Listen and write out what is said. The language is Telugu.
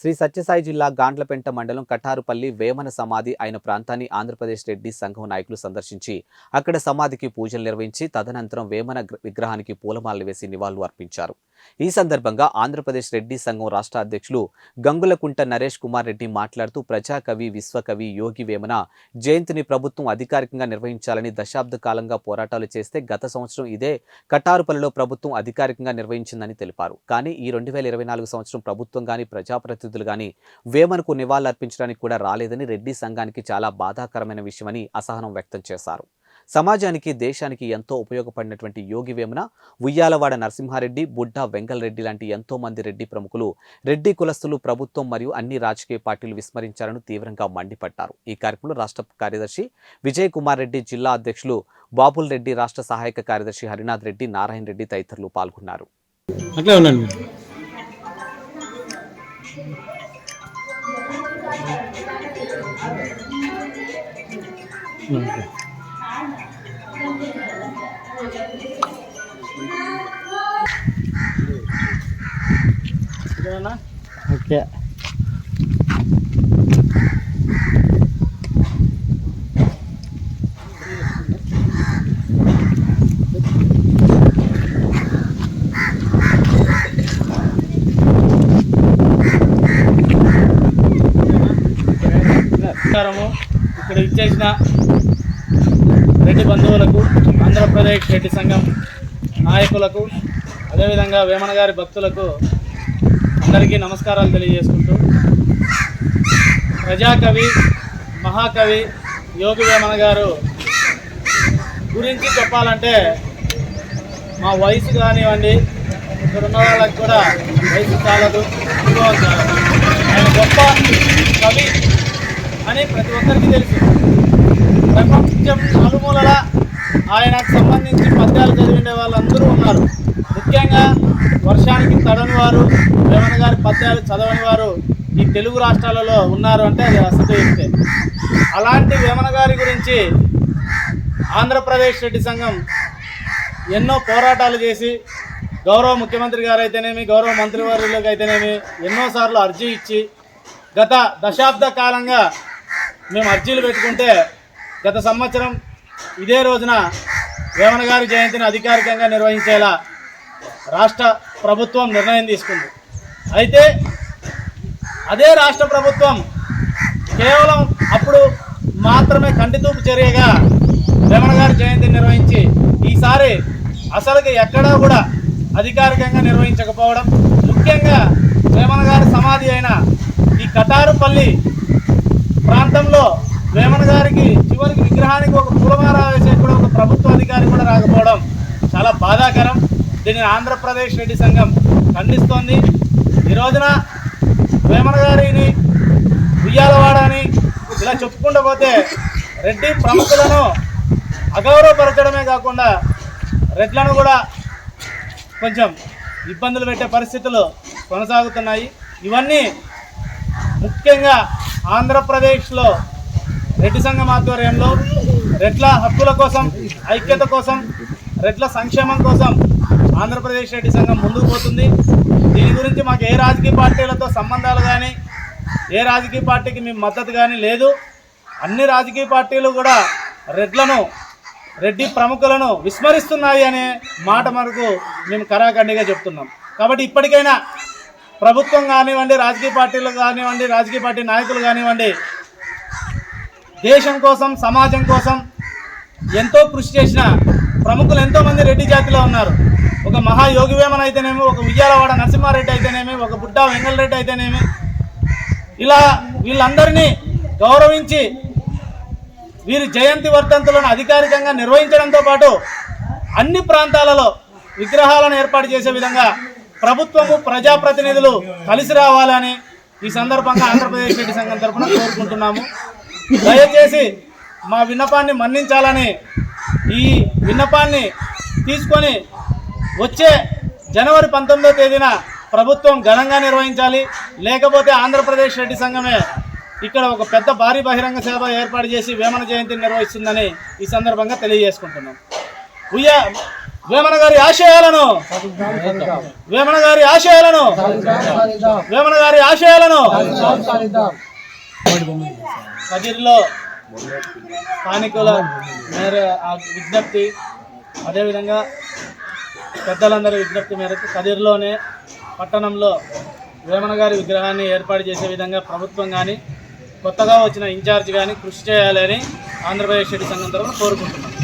శ్రీ సత్యసాయి జిల్లా గాండ్లపెంట మండలం కఠారుపల్లి వేమన సమాధి అయిన ప్రాంతాన్ని ఆంధ్రప్రదేశ్ రెడ్డి సంఘం నాయకులు సందర్శించి అక్కడ సమాధికి పూజలు నిర్వహించి తదనంతరం వేమన విగ్రహానికి పూలమాలలు వేసి నివాళులు అర్పించారు. ఈ సందర్భంగా ఆంధ్రప్రదేశ్ రెడ్డి సంఘం రాష్ట్ర అధ్యక్షులు గంగులకుంట నరేష్ కుమార్ రెడ్డి మాట్లాడుతూ ప్రజాకవి విశ్వకవి యోగి వేమన జయంతిని ప్రభుత్వం అధికారికంగా నిర్వహించాలని దశాబ్ద కాలంగా పోరాటాలు చేస్తే గత సంవత్సరం ఇదే కఠారుపల్లిలో ప్రభుత్వం అధికారికంగా నిర్వహించిందని తెలిపారు. కానీ ఈ 2024 సంవత్సరం ప్రభుత్వం గాని ప్రజాప్రతినిధులు గాని వేమనకు నివాళులర్పించడానికి కూడా రాలేదని రెడ్డి సంఘానికి చాలా బాధాకరమైన విషయమని అసహనం వ్యక్తం చేశారు. సమాజానికి దేశానికి ఎంతో ఉపయోగపడినటువంటి యోగి వేమన, ఉయ్యాలవాడ నరసింహారెడ్డి, బుడ్డా వెంగళరెడ్డి లాంటి ఎంతో మంది రెడ్డి ప్రముఖులు రెడ్డి కులస్తులు ప్రభుత్వం మరియు అన్ని రాజకీయ పార్టీలు విస్మరించారని తీవ్రంగా మండిపడ్డారు. ఈ కార్యక్రమంలో రాష్ట్ర కార్యదర్శి విజయ్ కుమార్ రెడ్డి, జిల్లా అధ్యక్షులు బాబుల్ రెడ్డి, రాష్ట్ర సహాయక కార్యదర్శి హరినాథ్ రెడ్డి, నారాయణ రెడ్డి తదితరులు పాల్గొన్నారు. ఓకే, ఇక్కడ ఇచ్చేసిన రెడ్డి బంధువులకు, ఆంధ్రప్రదేశ్ రెడ్డి సంఘం నాయకులకు, అదేవిధంగా వేమన గారి భక్తులకు అందరికీ నమస్కారాలు తెలియజేసుకుంటూ, ప్రజాకవి మహాకవి యోగి వేమన గారు గురించి చెప్పాలంటే మా వయసు కానివ్వండి, ఇక్కడ ఉన్న వాళ్ళకి కూడా వయసు చాలదు, అనుభవం చాలదు. ఆయన గొప్ప కవి అని ప్రతి ఒక్కరికి తెలుసు. ప్రపంచం నలుమూలల ఆయనకు సంబంధించి పద్యాలు చదివిండే వాళ్ళందరూ ఉన్నారు. ముఖ్యంగా వర్షానికి తడని వారు, వేమన గారి పద్యాలు చదవని వారు ఈ తెలుగు రాష్ట్రాలలో ఉన్నారు అంటే అది అసలు. అలాంటి వేమన గారి గురించి ఆంధ్రప్రదేశ్ రెడ్డి సంఘం ఎన్నో పోరాటాలు చేసి గౌరవ ముఖ్యమంత్రి గారు అయితేనేమి, గౌరవ మంత్రివర్యులకు అయితేనేమి ఎన్నోసార్లు అర్జీ ఇచ్చి గత దశాబ్ద కాలంగా మేము అర్జీలు పెట్టుకుంటే గత సంవత్సరం ఇదే రోజున వేమన గారి జయంతిని అధికారికంగా నిర్వహించేలా రాష్ట్ర ప్రభుత్వం నిర్ణయం తీసుకుంది. అయితే అదే రాష్ట్ర ప్రభుత్వం కేవలం అప్పుడు మాత్రమే కంటితూపు చర్యగా వేమన గారి జయంతిని నిర్వహించి ఈసారి అసలుకి ఎక్కడా కూడా అధికారికంగా నిర్వహించకపోవడం, ముఖ్యంగా వేమన గారి సమాధి అయిన ఈ కఠారుపల్లి ప్రాంతంలో వేమన గారికి చివరికి విగ్రహానికి ఒక పూలమాల వేసే కూడా ఒక ప్రభుత్వ అధికారి కూడా రాకపోవడం చాలా బాధాకరం. దీనిని ఆంధ్రప్రదేశ్ రెడ్డి సంఘం ఖండిస్తోంది. ఈ రోజున వేమన గారిని ఉయ్యాలవాడని ఇలా చెప్పుకుంటూ పోతే రెడ్డి ప్రముఖులను అగౌరవపరచడమే కాకుండా రెడ్లను కూడా కొంచెం ఇబ్బందులు పెట్టే పరిస్థితులు కొనసాగుతున్నాయి. ఇవన్నీ ముఖ్యంగా ఆంధ్రప్రదేశ్లో రెడ్డి సంఘం ఆధ్వర్యంలో రెడ్ల హక్కుల కోసం, ఐక్యత కోసం, రెడ్ల సంక్షేమం కోసం ఆంధ్రప్రదేశ్ రెడ్డి సంఘం ముందుకు పోతుంది. దీని గురించి మాకు ఏ రాజకీయ పార్టీలతో సంబంధాలు కానీ, ఏ రాజకీయ పార్టీకి మేము మద్దతు కానీ లేదు. అన్ని రాజకీయ పార్టీలు కూడా రెడ్లను, రెడ్డి ప్రముఖులను విస్మరిస్తున్నాయి అనే మాట మనకు మేము కరాఖండిగా చెప్తున్నాం. కాబట్టి ఇప్పటికైనా ప్రభుత్వం కానివ్వండి, రాజకీయ పార్టీలు కానివ్వండి, రాజకీయ పార్టీ నాయకులు కానివ్వండి, దేశం కోసం, సమాజం కోసం ఎంతో కృషి చేసిన ప్రముఖులు ఎంతోమంది రెడ్డి జాతిలో ఉన్నారు. ఒక మహాయోగి వేమన అయితేనేమి, ఒక ఉయ్యాలవాడ నరసింహారెడ్డి అయితేనేమి, ఒక బుడ్డా వెంగళరెడ్డి అయితేనేమి, ఇలా వీళ్ళందరినీ గౌరవించి వీరి జయంతి వర్ధంతులను అధికారికంగా నిర్వహించడంతో పాటు అన్ని ప్రాంతాలలో విగ్రహాలను ఏర్పాటు చేసే విధంగా ప్రభుత్వము, ప్రజాప్రతినిధులు కలిసి రావాలని ఈ సందర్భంగా ఆంధ్రప్రదేశ్ రెడ్డి సంఘం తరఫున కోరుకుంటున్నాము. దయచేసి మా విన్నపాన్ని మన్నించాలని, ఈ విన్నపాన్ని తీసుకొని వచ్చే జనవరి 19వ తేదీన ప్రభుత్వం ఘనంగా నిర్వహించాలి. లేకపోతే ఆంధ్రప్రదేశ్ రెడ్డి సంఘమే ఇక్కడ ఒక పెద్ద భారీ బహిరంగ సభ ఏర్పాటు చేసి వేమన జయంతిని నిర్వహిస్తుందని ఈ సందర్భంగా తెలియజేసుకుంటున్నాం. వేమన గారి ఆశయాలను వేమన గారి ఆశయాలను వేమన గారి ఆశయాలను కదిరిలో స్థానికుల మేర విజ్ఞప్తి, అదేవిధంగా పెద్దలందరి విజ్ఞప్తి మేరకు కదిరిలోనే పట్టణంలో వేమన గారి విగ్రహాన్ని ఏర్పాటు చేసే విధంగా ప్రభుత్వం కానీ కొత్తగా వచ్చిన ఇన్ఛార్జ్ కానీ కృషి చేయాలని ఆంధ్రప్రదేశ్ రెడ్డి సంఘం తరఫున కోరుకుంటున్నాను.